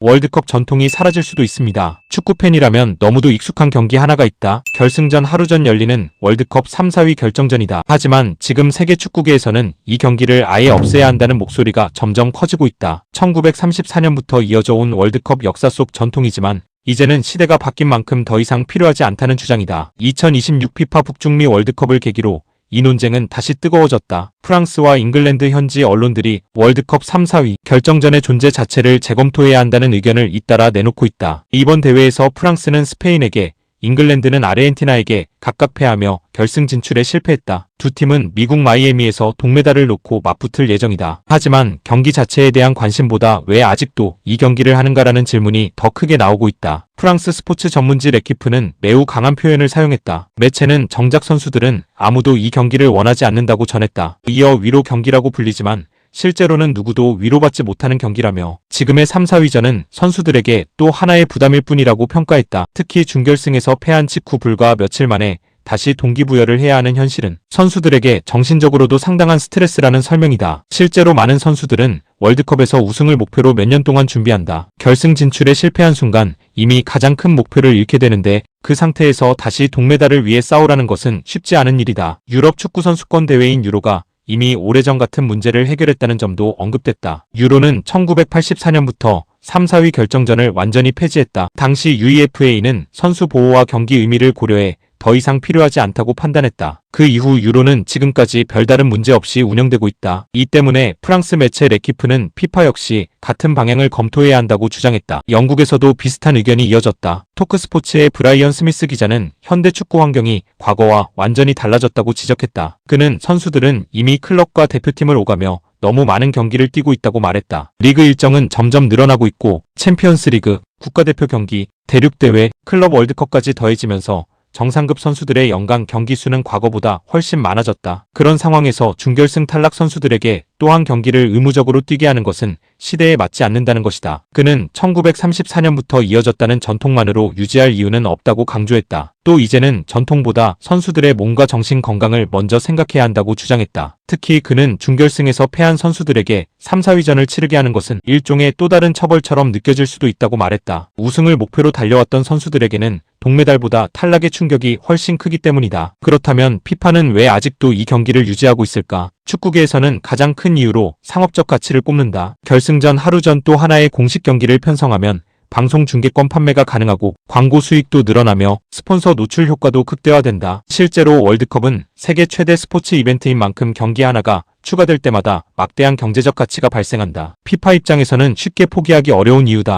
월드컵 전통이 사라질 수도 있습니다. 축구팬이라면 너무도 익숙한 경기 하나가 있다. 결승전 하루 전 열리는 월드컵 3, 4위 결정전이다. 하지만 지금 세계 축구계에서는 이 경기를 아예 없애야 한다는 목소리가 점점 커지고 있다. 1934년부터 이어져 온 월드컵 역사 속 전통이지만 이제는 시대가 바뀐 만큼 더 이상 필요하지 않다는 주장이다. 2026 피파 북중미 월드컵을 계기로 이 논쟁은 다시 뜨거워졌다. 프랑스와 잉글랜드 현지 언론들이 월드컵 3, 4위 결정전의 존재 자체를 재검토해야 한다는 의견을 잇따라 내놓고 있다. 이번 대회에서 프랑스는 스페인에게, 잉글랜드는 아르헨티나에게 각각 패하며 결승 진출에 실패했다. 두 팀은 미국 마이애미에서 동메달을 놓고 맞붙을 예정이다. 하지만 경기 자체에 대한 관심보다 왜 아직도 이 경기를 하는가라는 질문이 더 크게 나오고 있다. 프랑스 스포츠 전문지 레키프는 매우 강한 표현을 사용했다. 매체는 정작 선수들은 아무도 이 경기를 원하지 않는다고 전했다. 이어 위로 경기라고 불리지만 실제로는 누구도 위로받지 못하는 경기라며 지금의 3, 4위전은 선수들에게 또 하나의 부담일 뿐이라고 평가했다. 특히 준결승에서 패한 직후 불과 며칠 만에 다시 동기부여를 해야 하는 현실은 선수들에게 정신적으로도 상당한 스트레스라는 설명이다. 실제로 많은 선수들은 월드컵에서 우승을 목표로 몇 년 동안 준비한다. 결승 진출에 실패한 순간 이미 가장 큰 목표를 잃게 되는데 그 상태에서 다시 동메달을 위해 싸우라는 것은 쉽지 않은 일이다. 유럽 축구 선수권 대회인 유로가 이미 오래전 같은 문제를 해결했다는 점도 언급됐다. 유로는 1984년부터 3, 4위 결정전을 완전히 폐지했다. 당시 UEFA는 선수 보호와 경기 의미를 고려해 더 이상 필요하지 않다고 판단했다. 그 이후 유로는 지금까지 별다른 문제 없이 운영되고 있다. 이 때문에 프랑스 매체 레키프는 피파 역시 같은 방향을 검토해야 한다고 주장했다. 영국에서도 비슷한 의견이 이어졌다. 토크스포츠의 브라이언 스미스 기자는 현대 축구 환경이 과거와 완전히 달라졌다고 지적했다. 그는 선수들은 이미 클럽과 대표팀을 오가며 너무 많은 경기를 뛰고 있다고 말했다. 리그 일정은 점점 늘어나고 있고 챔피언스 리그, 국가대표 경기, 대륙대회, 클럽 월드컵까지 더해지면서 정상급 선수들의 연간 경기 수는 과거보다 훨씬 많아졌다. 그런 상황에서 준결승 탈락 선수들에게 또한 경기를 의무적으로 뛰게 하는 것은 시대에 맞지 않는다는 것이다. 그는 1934년부터 이어졌다는 전통만으로 유지할 이유는 없다고 강조했다. 또 이제는 전통보다 선수들의 몸과 정신 건강을 먼저 생각해야 한다고 주장했다. 특히 그는 준결승에서 패한 선수들에게 3, 4위전을 치르게 하는 것은 일종의 또 다른 처벌처럼 느껴질 수도 있다고 말했다. 우승을 목표로 달려왔던 선수들에게는 동메달보다 탈락의 충격이 훨씬 크기 때문이다. 그렇다면 피파는 왜 아직도 이 경기를 유지하고 있을까? 축구계에서는 가장 큰 이유로 상업적 가치를 꼽는다. 결승전 하루 전 또 하나의 공식 경기를 편성하면 방송 중계권 판매가 가능하고 광고 수익도 늘어나며 스폰서 노출 효과도 극대화된다. 실제로 월드컵은 세계 최대 스포츠 이벤트인 만큼 경기 하나가 추가될 때마다 막대한 경제적 가치가 발생한다. 피파 입장에서는 쉽게 포기하기 어려운 이유다.